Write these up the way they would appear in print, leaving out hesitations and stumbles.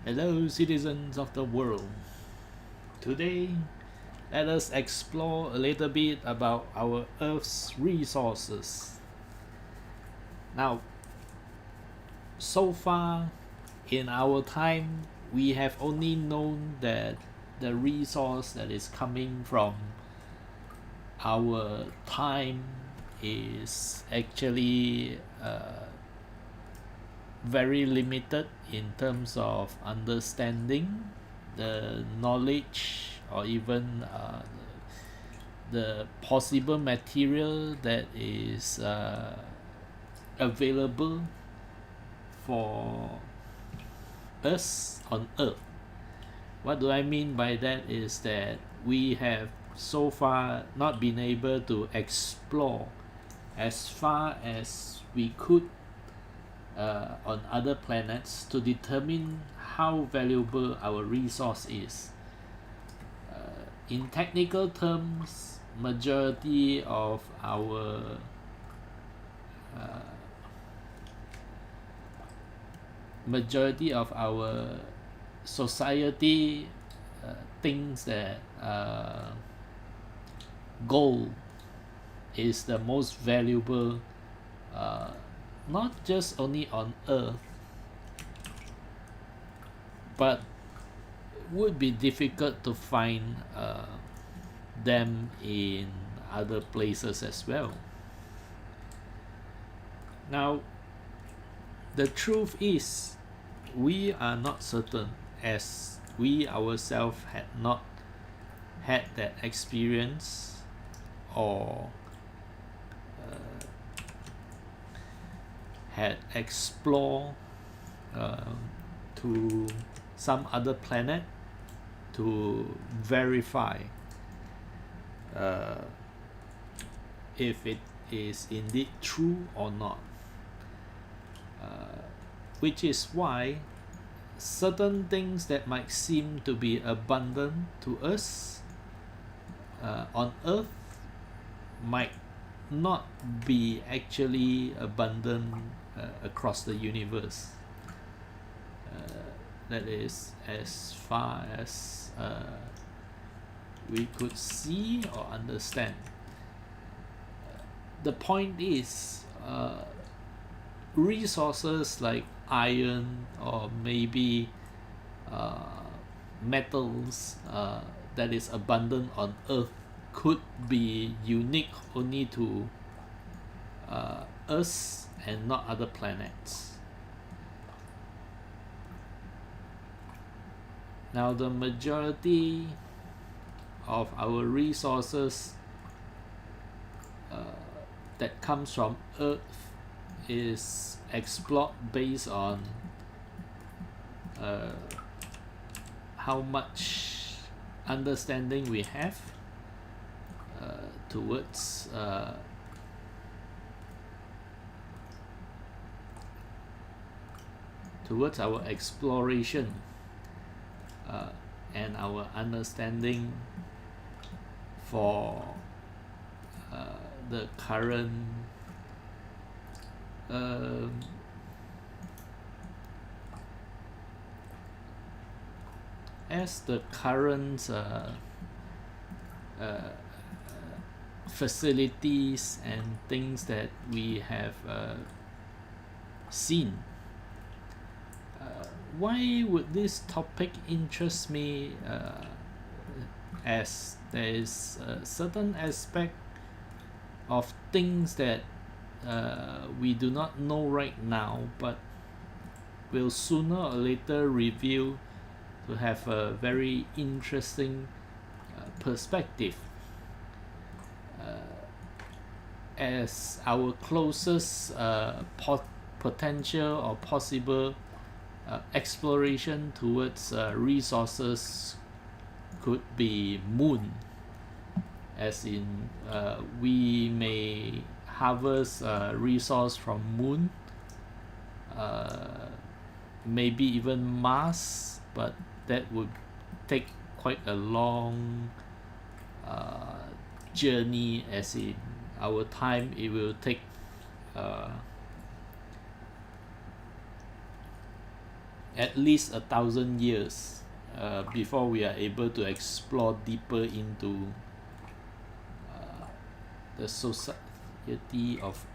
Hello, citizens of the world. Today, let us explore a little bit about our Earth's resources. Now, so far in our time, we have only known that the resource that is coming from our time is actually very limited in terms of understanding the knowledge or even the possible material that is available for us on Earth. What do I mean by that is that we have so far not been able to explore as far as we could on other planets to determine how valuable our resource is. In technical terms, majority of our society thinks that gold is the most valuable, not just only on Earth, but would be difficult to find them in other places as well. Now, the truth is, we are not certain, as we ourselves had not had that experience or had explored to some other planet to verify if it is indeed true or not. Which is why certain things that might seem to be abundant to us on Earth might not be actually abundant across the universe. That is, as far as we could see or understand. The point is, resources like iron or maybe metals that is abundant on Earth could be unique only to us and not other planets. Now, the majority of our resources that comes from Earth is explored based on how much understanding we have towards our exploration and our understanding for the current as the current facilities and things that we have seen. Why would this topic interest me? As there is a certain aspect of things that we do not know right now, but will sooner or later reveal to have a very interesting perspective. As our closest potential or possible exploration towards resources could be moon, as in we may harvest resource from moon, maybe even Mars, but that would take quite a long journey, as in our time it will take at least 1,000 years before we are able to explore deeper into the society of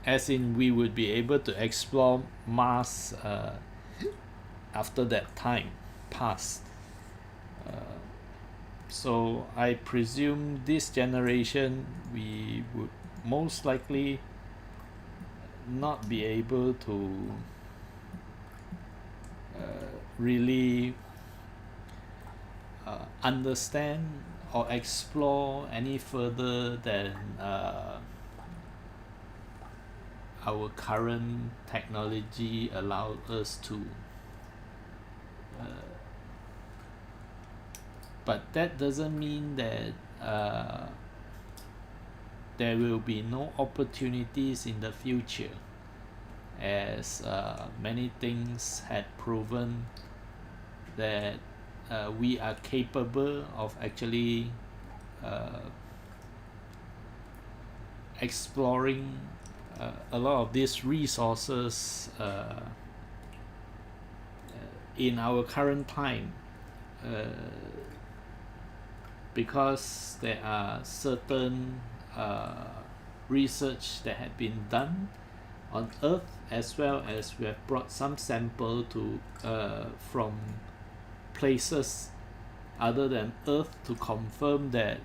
as in we would be able to explore Mars after that time passed. So I presume this generation we would most likely not be able to really understand or explore any further than our current technology allows us to. But that doesn't mean that there will be no opportunities in the future, as many things had proven that we are capable of actually exploring a lot of these resources in our current time, because there are certain research that had been done on Earth, as well as we have brought some sample to from places other than Earth to confirm that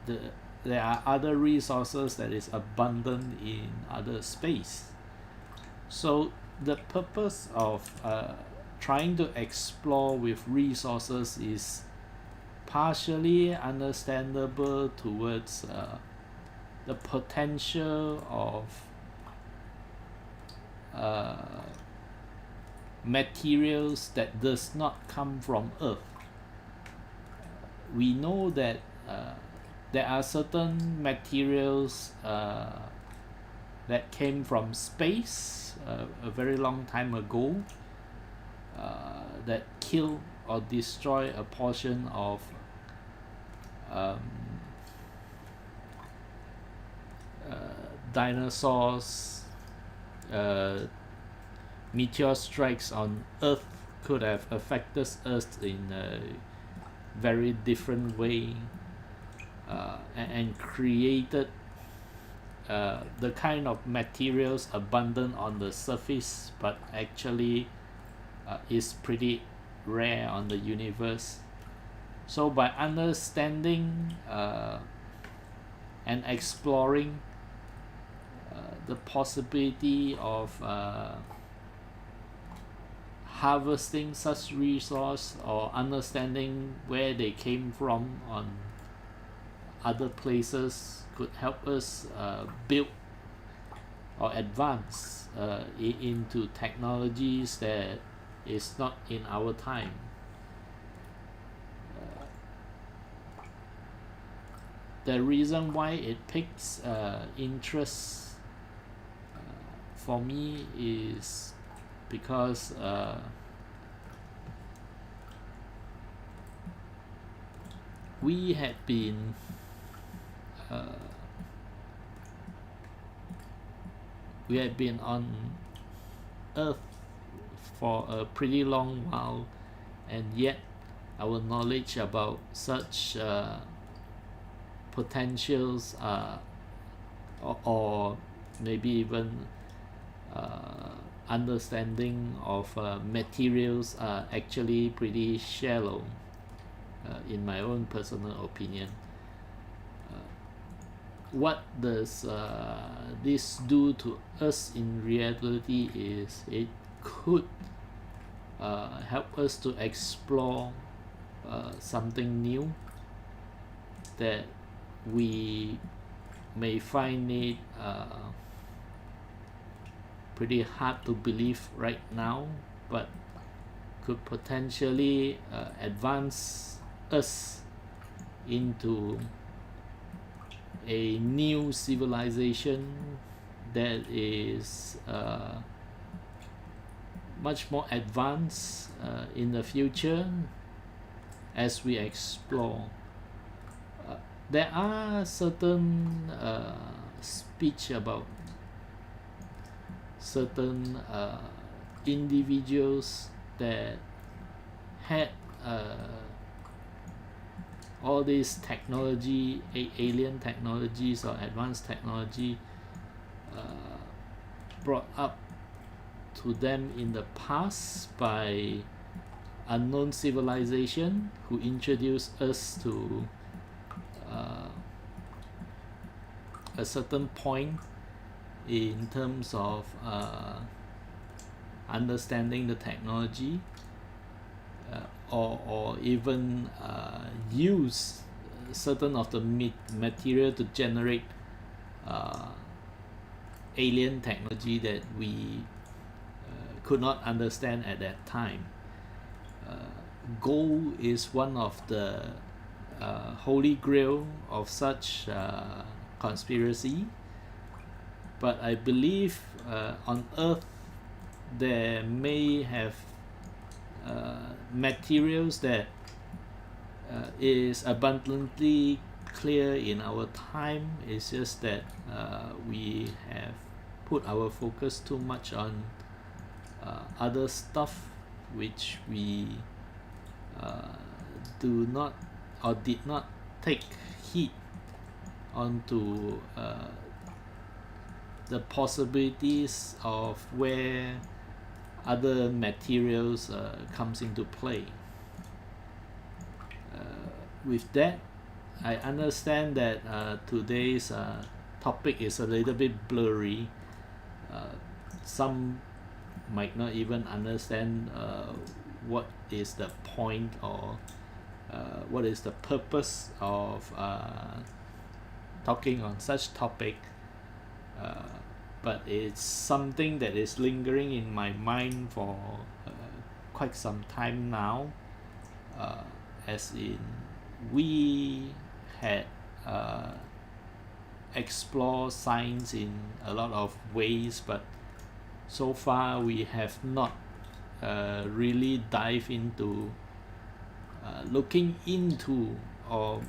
there are other resources that is abundant in other space. So the purpose of trying to explore with resources is partially understandable towards the potential of materials that does not come from Earth. We know that there are certain materials that came from space a very long time ago that kill or destroy a portion of dinosaurs. Meteor strikes on Earth could have affected us in a very different way, and created the kind of materials abundant on the surface, but actually is pretty rare on the universe. So by understanding and exploring the possibility of harvesting such resource, or understanding where they came from on other places, could help us build or advance into technologies that is not in our time. The reason why it piques interest for me is because we had been on Earth for a pretty long while, and yet our knowledge about such potentials or maybe even understanding of materials are actually pretty shallow, in my own personal opinion. What does this do to us in reality is it could help us to explore something new that we may find it pretty hard to believe right now, but could potentially advance us into a new civilization that is much more advanced in the future as we explore. There are certain speech about certain individuals that had all these technology, alien technologies or advanced technology brought up to them in the past by unknown civilization who introduced us to a certain point in terms of understanding the technology, or even use certain of the material to generate alien technology that we could not understand at that time. Gold is one of the holy grail of such conspiracy, but I believe on Earth there may have materials that is abundantly clear in our time. It's just that we have put our focus too much on other stuff which we do not or did not take heed onto the possibilities of where other materials comes into play. With that, I understand that today's topic is a little bit blurry. Some might not even understand what is the point or what is the purpose of talking on such topic, but it's something that is lingering in my mind for quite some time now, as in we had explored science in a lot of ways, but so far we have not really dived into looking into, or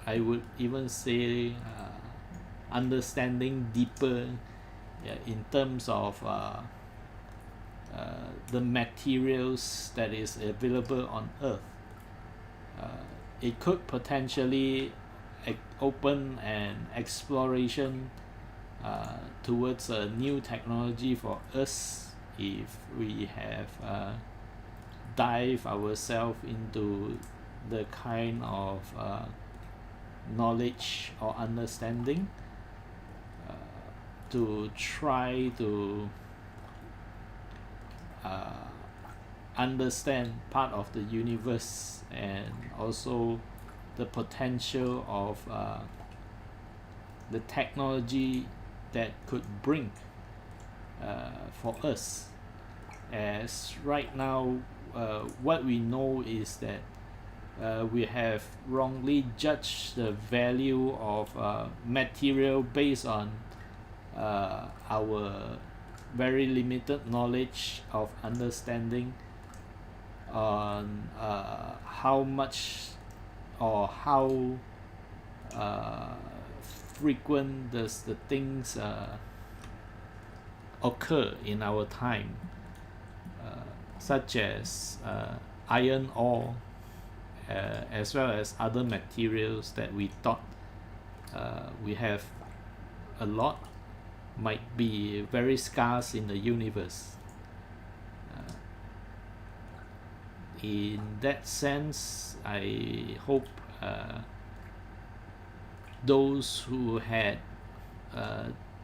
I would even say understanding deeper in terms of the materials that is available on Earth. It could potentially open an exploration towards a new technology for us if we have dive ourselves into the kind of knowledge or understanding to try to understand part of the universe and also the potential of the technology that could bring for us. As right now, what we know is that we have wrongly judged the value of material based on our very limited knowledge of understanding on how much or how frequent does the things occur in our time, such as iron ore, as well as other materials that we thought we have a lot, might be very scarce in the universe. In that sense, I hope those who had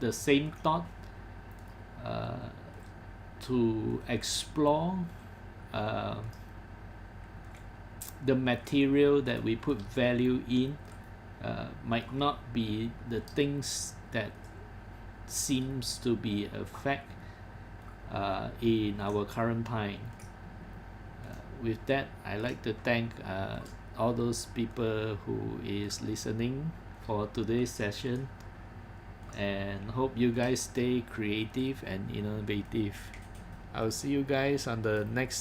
the same thought to explore the material that we put value in might not be the things that seems to be a fact in our current time. With that, I like to thank all those people who is listening for today's session, and hope you guys stay creative and innovative. I'll see you guys on the next